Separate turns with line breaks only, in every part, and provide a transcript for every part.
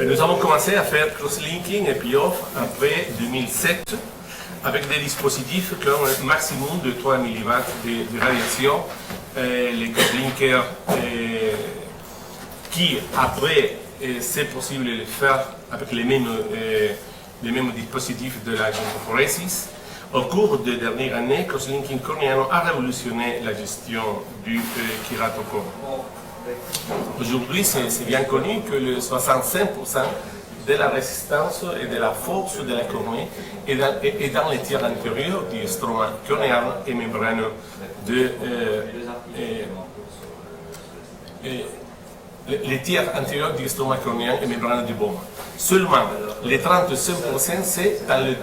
Nous avons commencé à faire crosslinking et PIOF après 2007 avec des dispositifs qui ont un maximum de 3 mW de radiation. Les crosslinkers qui après c'est possible de le faire avec les mêmes dispositifs de la gynécophorèse. Au cours des dernières années, crosslinking cornéen a révolutionné la gestion du kératocone. Aujourd'hui, c'est bien connu que le 65% de la résistance et de la force de la cornée est dans les tiers antérieurs du stroma cornéen et membraneux les tiers antérieurs du stroma cornéen et membraneux du Bowman. Seulement, les 35% c'est dans les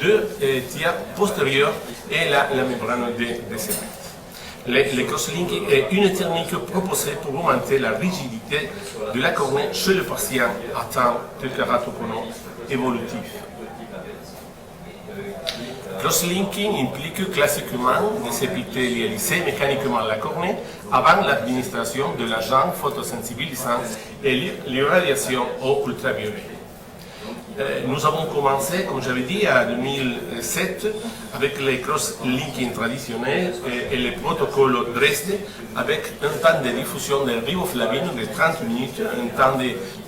deux tiers postérieurs et la membrane de cérébrale. Le crosslinking est une technique proposée pour augmenter la rigidité de la cornée chez le patient atteint de kératocone évolutif. Crosslinking implique classiquement de s'épithélialiser mécaniquement la cornée avant l'administration de l'agent photosensibilisant et l'irradiation au ultraviolet. Nous avons commencé, comme j'avais dit, en 2007 avec les cross-linking traditionnels et les protocoles Dresde avec un temps de diffusion de riboflavine de 30 minutes, un temps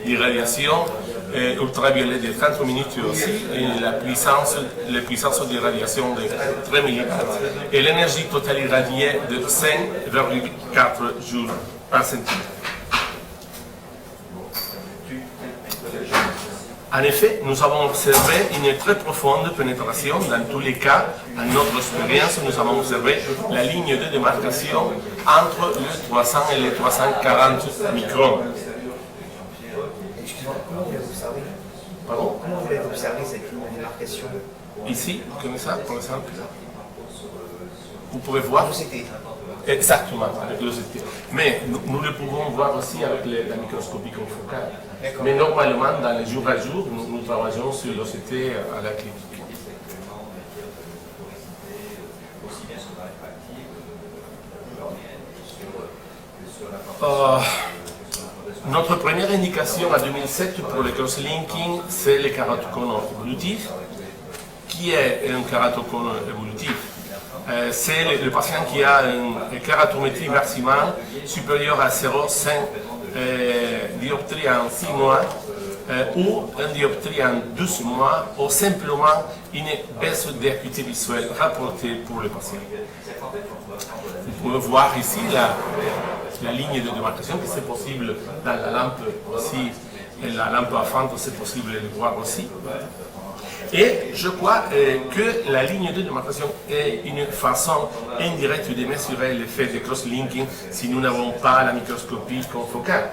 d'irradiation ultraviolet de 30 minutes aussi, et la puissance d'irradiation de 3 mW et l'énergie totale irradiée de 5,4 joules par centimètre. En effet, nous avons observé une très profonde pénétration dans tous les cas. Dans notre expérience, nous avons observé la ligne de démarcation entre les 300 et les 340 microns.
Excusez-moi, comment vous l'avez observé?
Pardon?
Comment vous l'avez observé cette ligne de démarcation?
Ici, comme ça, par exemple. Vous pouvez voir.
L'OCT.
Exactement, avec l'OCT. Mais nous le pouvons voir aussi avec la microscopie confocale. Mais normalement, dans les jours à jour, nous travaillons sur l'OCT à la clinique. Notre première indication en 2007 pour le crosslinking, c'est le kératocone évolutif. Qui est un kératocone évolutif? C'est le patient qui a une kératométrie maximale supérieure à 0,5 dioptrie en 6 mois ou un dioptrie en 12 mois ou simplement une baisse d'acuité visuelle rapportée pour le patient. Vous pouvez voir ici la ligne de démarcation que c'est possible dans la lampe aussi, et la lampe à fente c'est possible de le voir aussi. Et je crois que la ligne de démarcation est une façon indirecte de mesurer l'effet de crosslinking si nous n'avons pas la microscopie confocale.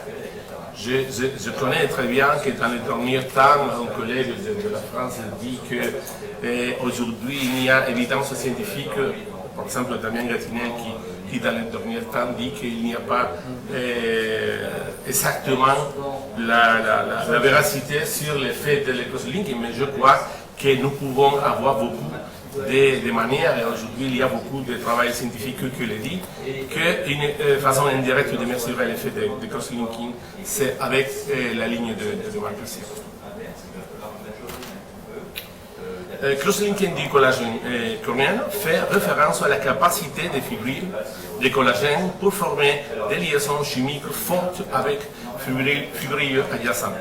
Je connais très bien que dans les derniers temps, un collègue de la France dit qu'aujourd'hui il y a évidence scientifique, par exemple Damien Gatinet qui dans les derniers temps dit qu'il n'y a pas exactement la véracité sur l'effet de crosslinking, mais je crois que nous pouvons avoir beaucoup de manières, et aujourd'hui il y a beaucoup de travail scientifique qui le dit, qu'une façon indirecte de mesurer l'effet de crosslinking, c'est avec la ligne de démarcation. Crosslinking du collagène cornéen fait référence à la capacité des fibrilles de collagène pour former des liaisons chimiques fortes avec fibrilles adjacentes.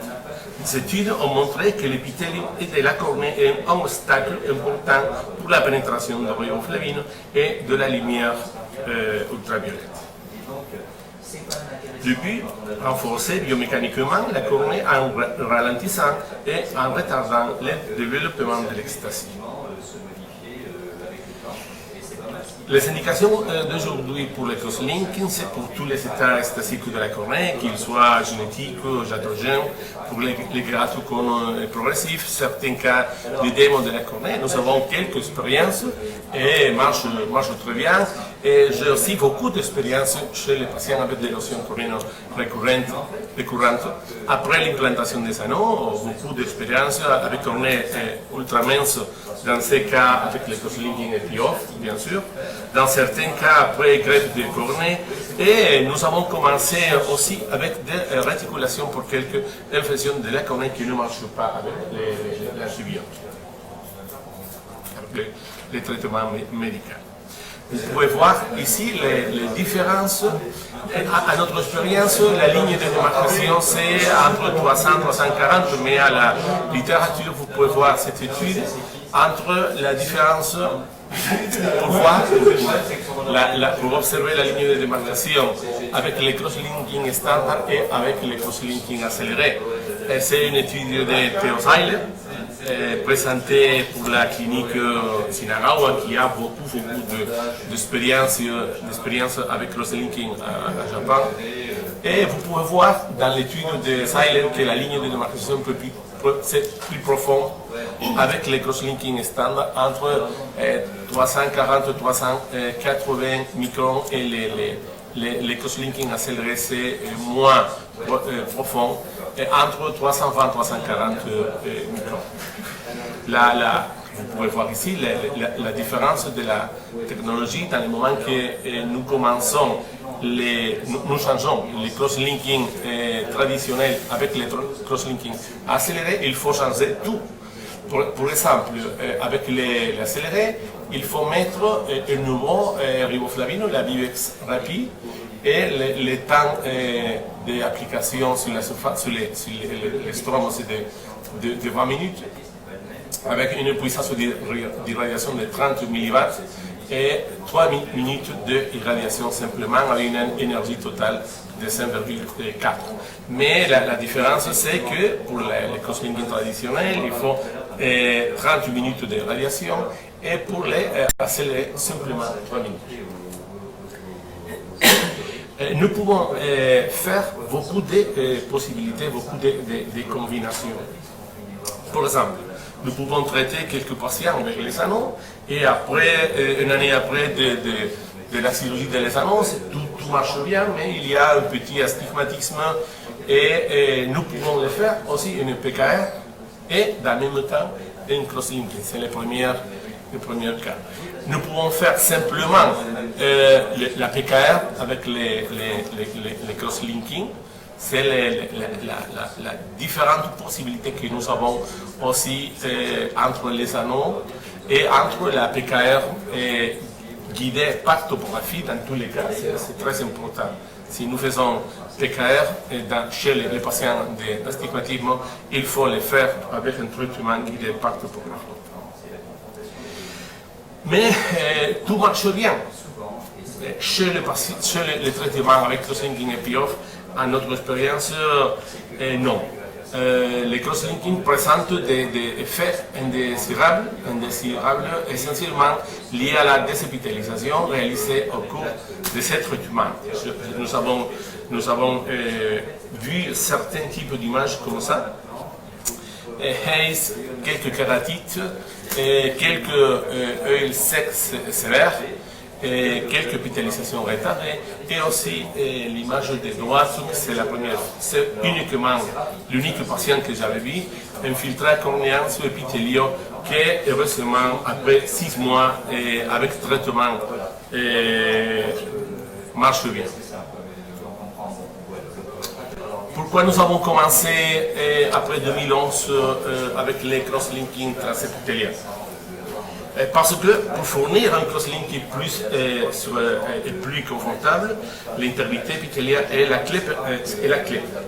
Les études ont montré que l'épithélium de la cornée est un obstacle important pour la pénétration de riboflavine et de la lumière ultraviolette. Le but, renforcer biomécaniquement la cornée en ralentissant et en retardant le développement de l'ecstasy. Les indications d'aujourd'hui pour le crosslinking, c'est pour tous les états extasiques de la cornée, qu'ils soient génétiques ou iatrogènes, pour les kératocones progressifs, certains cas de démon de la cornée. Nous avons quelques expériences et marche très bien. Et j'ai aussi beaucoup d'expérience chez les patients avec des lésions coriennes récurrentes. Après l'implantation des anneaux, beaucoup d'expérience avec cornée ultra mince, dans ces cas avec les crosslinking et PIOF, bien sûr. Dans certains cas, après greffe de cornée. Et nous avons commencé aussi avec des réticulations pour quelques infections de la cornée qui ne marchent pas avec l'antibiotique, avec les traitements médicaux. Vous pouvez voir ici les différences. À notre expérience, la ligne de démarcation c'est entre 300 et 340, mais à la littérature, vous pouvez voir cette étude entre la différence pour voir, pour observer la ligne de démarcation avec les crosslinking standard et avec les crosslinking accélérés. C'est une étude de Theo Seiler, présentée pour la clinique Shinagawa qui a beaucoup d'expérience avec crosslinking à Japon. Et vous pouvez voir dans l'étude de Seiler que la ligne de démarcation c'est plus profond avec les crosslinking standard entre 340 et 380 microns et les crosslinking accélérés c'est moins profond et entre 320 et 340 microns. Vous pouvez voir ici la différence de la technologie dans le moment que nous commençons, nous changeons les crosslinking traditionnels avec les crosslinking accélérés, il faut changer tout. Pour exemple, avec l'accéléré, il faut mettre un nouveau riboflavine, la Vivex rapide, et le temps d'application sur la surface, sur les stromos de 20 minutes, avec une puissance d'irradiation de 30 mW et 3 minutes d'irradiation simplement avec une énergie totale de 5,4. Mais la différence, c'est que pour les crosslinking traditionnels, il faut 30 minutes de radiation et pour les accélérés, simplement 3 minutes. Nous pouvons faire beaucoup de possibilités, beaucoup de combinaisons. Par exemple, nous pouvons traiter quelques patients avec les anneaux et après, une année après de la chirurgie des anneaux, tout marche bien, mais il y a un petit astigmatisme et nous pouvons le faire aussi une PKR et dans le même temps une crosslinking. C'est le premier cas. Nous pouvons faire simplement la PKR avec les crosslinking. C'est la différente possibilité que nous avons aussi entre les anneaux et entre la PKR guidée par topographie. Dans tous les cas, c'est très important. Si nous faisons PKR chez les patients d'astigmatisme, il faut le faire avec un traitement guidé par topographie. Mais tout marche bien. Chez les traitements avec crosslinking et PIOF, à notre expérience, non. Les crosslinking présentent des effets indésirables essentiellement liés à la désépitalisation réalisée au cours de ces traitements. Nous avons vu certains types d'images comme ça. Hayes, quelques kératites, quelques œils secs sévères, quelques hospitalisations retardées et aussi l'image de droite, c'est la première, c'est uniquement l'unique patient que j'avais vu, infiltré cornéen sous épithélio qui heureusement après 6 mois avec traitement marche bien. Pourquoi nous avons commencé après 2011 avec les crosslinking transépithéliens? Parce que pour fournir un crosslinking plus confortable, l'intégrité épithéliale est la clé.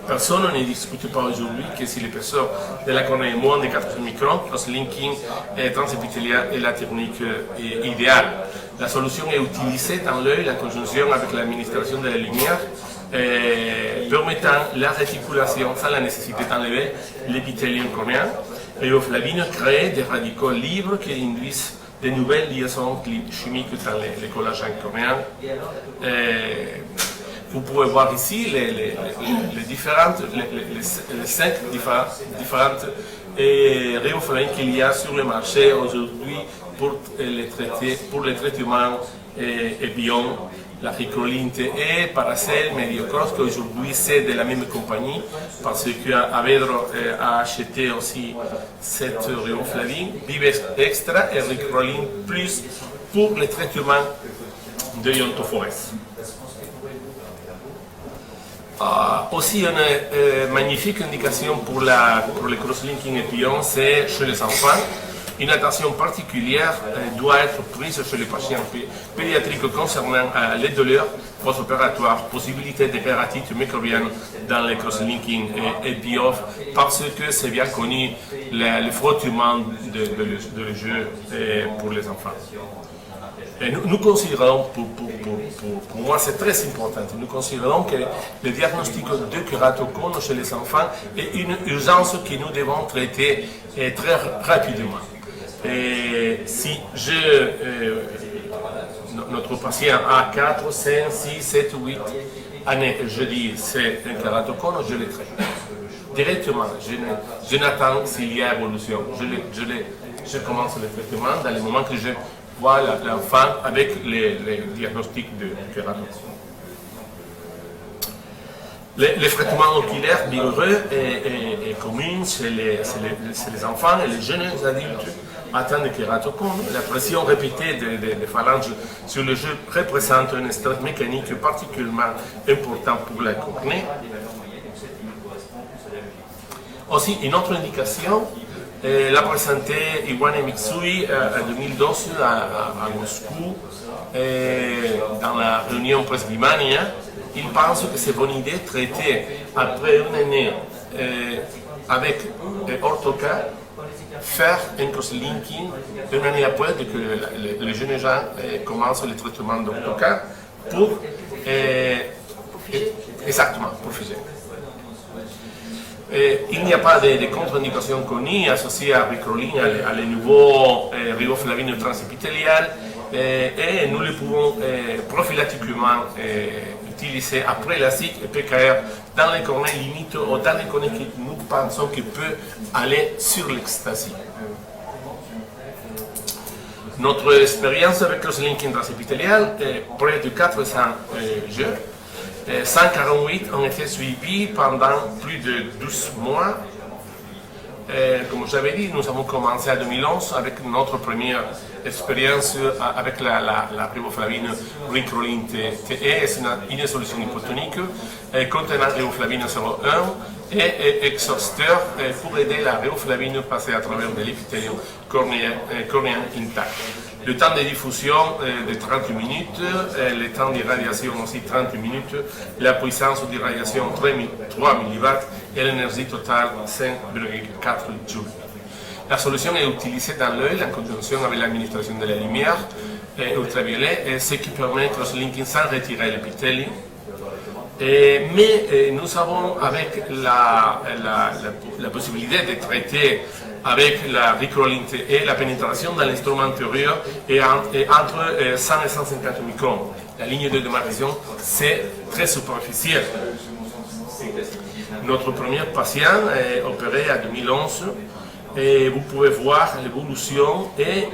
Personne ne discute pas aujourd'hui que si l'épaisseur de la cornée est moins de 4 microns, crosslinking transépithélial est la technique idéale. La solution est utilisée dans l'œil, la conjonction avec l'administration de la lumière, permettant la réticulation sans la nécessité d'enlever l'épithélien cornéen. Riboflavine crée des radicaux libres qui induisent de nouvelles liaisons chimiques dans les collagènes cornéens. Vous pouvez voir ici les 5 différentes riboflavines qu'il y a sur le marché aujourd'hui pour les traitements et Bion, la Ricolinte et Paracel, Mediocross, qu'aujourd'hui c'est de la même compagnie, parce que Avedro a acheté aussi cette riboflavine, Vive Extra et Ricolinte Plus pour le traitement de iontophorex. Aussi une magnifique indication pour le cross-linking et Bion, c'est chez les enfants. Une attention particulière doit être prise chez les patients pédiatriques concernant les douleurs post-opératoires, possibilité de péritite microbienne dans les cross-linking et BIOF, parce que c'est bien connu le frottement de jeu pour les enfants. Et nous considérons, pour moi c'est très important, nous considérons que le diagnostic de kératocone chez les enfants est une urgence que nous devons traiter très rapidement. Et si notre patient a 4, 5, 6, 7, 8 années, je dis c'est un kératocone, je le traite. Directement, je n'attends s'il y a évolution. Je commence le traitement dans le moment que je vois l'enfant avec les diagnostics de kératocone. Le traitement oculaire douloureux est commun chez les enfants et les jeunes adultes atteints de kératocone. La pression répétée des phalanges sur le jeu représente un stress mécanique particulièrement important pour la cornée. Aussi, une autre indication, l'a présenté Iwane Mitsui en 2012 à Moscou, dans la réunion Presbimania. Il pense que c'est bonne idée de traiter après une année avec Orthoca, faire un cross-linking une année après que les jeunes gens commencent le traitement d'Orthoca pour exactement pour fuser. Il n'y a pas de contre-indication connue associée à Ricolin, à le nouveau riboflavine transépithélial, et nous le pouvons prophylactiquement utiliser après l'acide et PKR dans les cornets limites ou dans les cornets que nous pensons qu'il peut aller sur l'ecstasy. Notre expérience avec le linking transépithélial est près de 400 jeux. 148 ont été suivis pendant plus de 12 mois. Comme j'avais dit, nous avons commencé en 2011 avec notre première expérience avec la riboflavine Ricolin TE. C'est une solution hypotonique contenant riboflavine 0,1 et Exhauster pour aider la riboflavine à passer à travers de l'épithélium cornéen intact. Le temps de diffusion de 30 minutes, le temps d'irradiation aussi 30 minutes, la puissance d'irradiation 3 mW et l'énergie totale 5,4 joules. La solution est utilisée dans l'œil en conjonction avec l'administration de la lumière ultraviolet, ce qui permet le cross-linking sans retirer l'épithélium. Mais nous avons avec la possibilité de traiter avec la Ricolin et la pénétration dans l'instrument antérieur et entre 100 et 150 microns. La ligne de démarcation, c'est très superficiel. Notre premier patient est opéré en 2011 et vous pouvez voir l'évolution et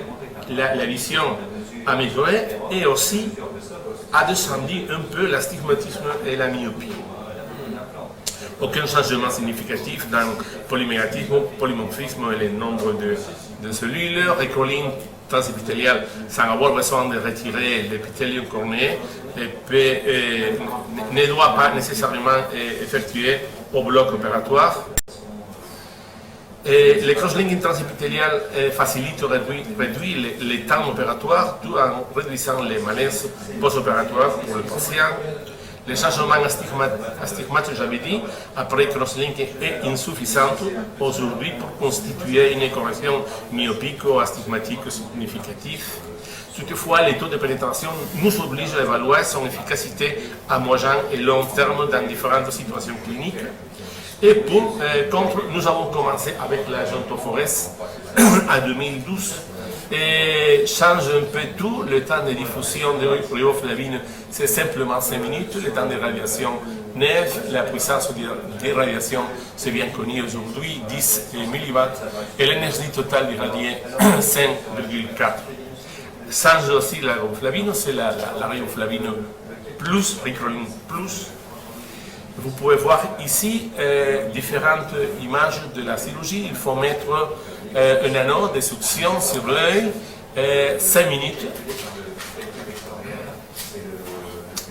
la vision améliorée et aussi a descendu un peu l'astigmatisme et la myopie. Aucun changement significatif dans le polymératisme, polymorphisme et le nombre de cellules. Ricolin transépithélial sans avoir besoin de retirer l'épithélium cornéen ne doit pas nécessairement effectuer au bloc opératoire. Le cross-linking transépithélial facilite ou réduit les temps opératoires tout en réduisant les malaises post-opératoires pour le patient. Le changement astigmate, j'avais dit, après cross-linking est insuffisant aujourd'hui pour constituer une correction myopique ou astigmatique significative. Toutefois, les taux de pénétration nous obligent à évaluer son efficacité à moyen et long terme dans différentes situations cliniques. Et pour contre, nous avons commencé avec la iontophorex en 2012 et change un peu tout. Le temps de diffusion de riboflavine, c'est simplement 5 minutes. Le temps de radiation 9, la puissance d'irradiation, c'est bien connu aujourd'hui, 10 mW, et l'énergie totale irradiée, 5,4. change aussi la riboflavine, c'est la riboflavine plus, Ricoline plus. Vous pouvez voir ici différentes images de la chirurgie. Il faut mettre un anneau de succion sur l'œil, 5 minutes.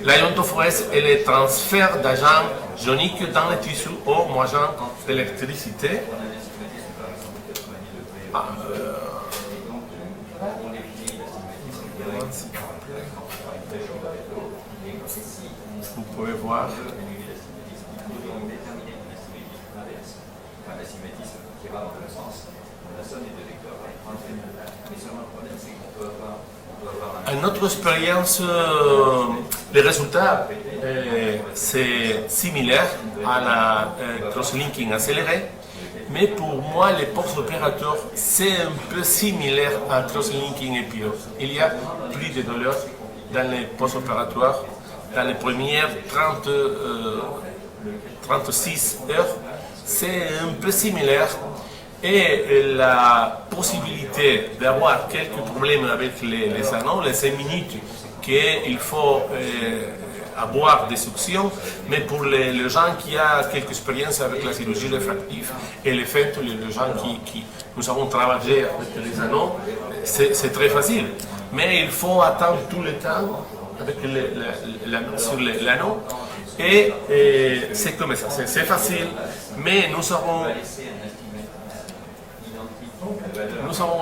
La iontophorèse est le transfert d'agents ioniques dans les tissus au moyen d'électricité. Vous pouvez voir. À notre expérience, les résultats, c'est similaire à la cross-linking accélérée, mais pour moi, les post-opérateurs, c'est un peu similaire à cross-linking EPIO. Il y a plus de douleurs dans les post-opératoires, dans les premières 36 heures, c'est un peu similaire. Et la possibilité d'avoir quelques problèmes avec les anneaux, les 5 minutes qu'il faut avoir des suctions, mais pour les gens qui ont quelques expériences avec la chirurgie réfractive et les faits, les gens qui nous avons travaillé avec les anneaux, c'est très facile. Mais il faut attendre tout le temps avec sur l'anneau. Et c'est comme ça, c'est facile, mais nous avons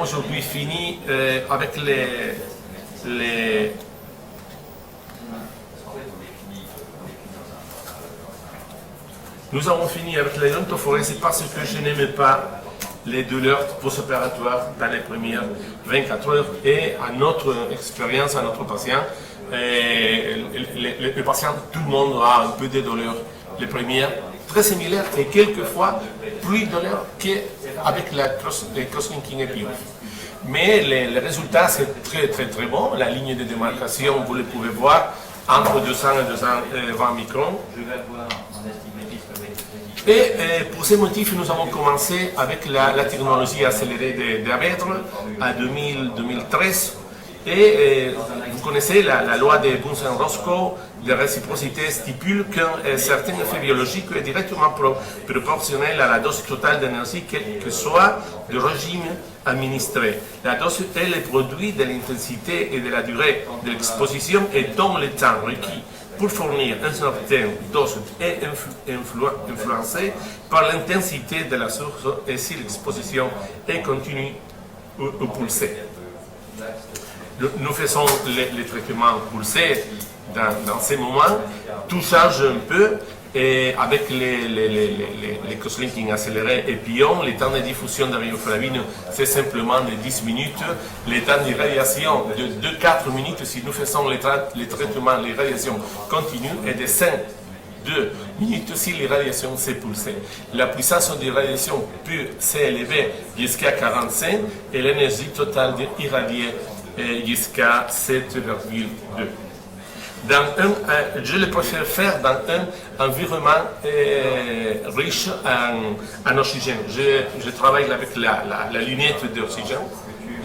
aujourd'hui fini avec Nous avons fini avec la iontophorèse parce que je n'aimais pas les douleurs post-opératoires dans les premières 24 heures. Et à notre expérience, à notre patient, le patient, tout le monde a un peu de douleurs. Les premières, très similaires et quelquefois plus de douleurs qu'avec les cross-linking EPIO. Mais les résultats, c'est très bon. La ligne de démarcation, vous le pouvez voir, entre 200 et 220 microns. Et pour ces motifs, nous avons commencé avec la technologie accélérée de Avedre en 2013. Et vous connaissez la loi de Bunsen-Roscoe de réciprocité stipule qu'un certain effet biologique est directement proportionnel à la dose totale d'énergie, quel que soit le régime administré. La dose est le produit de l'intensité et de la durée de l'exposition et dont le temps requis pour fournir une certaine dose est influencé par l'intensité de la source et si l'exposition est continue ou pulsée. Nous faisons les traitements pulsés dans ces moments, tout change un peu et avec les cross-linking accélérés et pions, le temps de diffusion de riboflavine c'est simplement de 10 minutes, le temps d'irradiation de 2-4 minutes si nous faisons les traitements, l'irradiation continue est de 5-2 minutes si l'irradiation s'est pulsée. La puissance d'irradiation peut s'élever jusqu'à 45 et l'énergie totale d'irradier jusqu'à 7,2. Je le préfère faire dans un environnement riche en oxygène. Je travaille avec la lunette d'oxygène.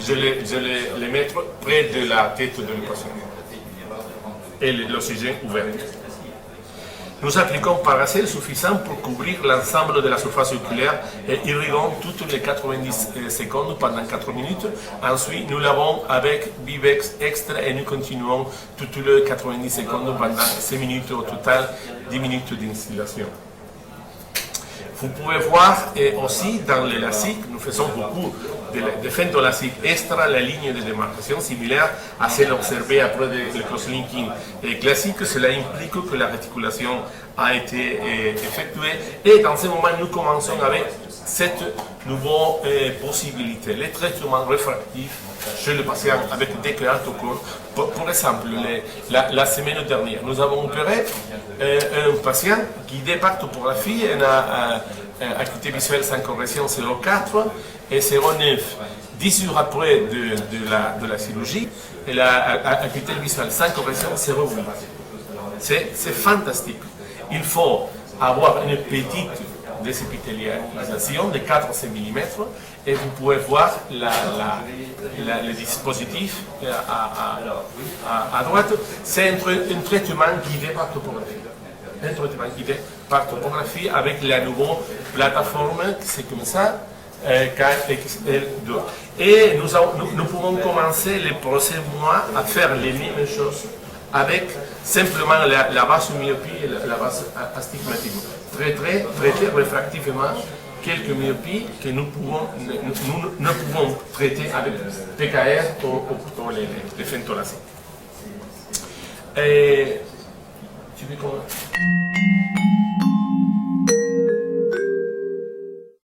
Je les mettre près de la tête de le patient. Et l'oxygène ouvert. Nous appliquons Paracel suffisant pour couvrir l'ensemble de la surface oculaire et irriguons toutes les 90 secondes pendant 4 minutes. Ensuite, nous lavons avec Bivex Extra et nous continuons toutes les 90 secondes pendant 5 minutes au total, 10 minutes d'instillation. Vous pouvez voir aussi dans l'élastique, nous faisons beaucoup de fentolasique extra, la ligne de démarcation similaire à celle observée après le cross-linking classique. Cela implique que la réticulation a été effectuée et dans ce moment nous commençons avec cette nouvelle possibilité, les traitements réfractifs chez le patient avec des kératocone. Pour exemple, la semaine dernière, nous avons opéré un patient guidé par topographie, une acuité visuelle sans correction 0,4 et 0,9. 10 jours après de la chirurgie, et la acuité visuelle sans correction 0,8. C'est fantastique. Il faut avoir une petite des épithélialisations de 4 cm et vous pouvez voir le dispositif à droite. C'est un traitement guidé par topographie. Un traitement guidé par topographie avec la nouvelle plateforme, c'est comme ça, KXL2. Et nous pouvons commencer les prochains mois à faire les mêmes choses avec simplement la basse myopie et la basse astigmatisme. Traiter réfractivement quelques myopies que nous ne pouvons traiter avec PKR ou les fentolacées. Tu veux qu'on...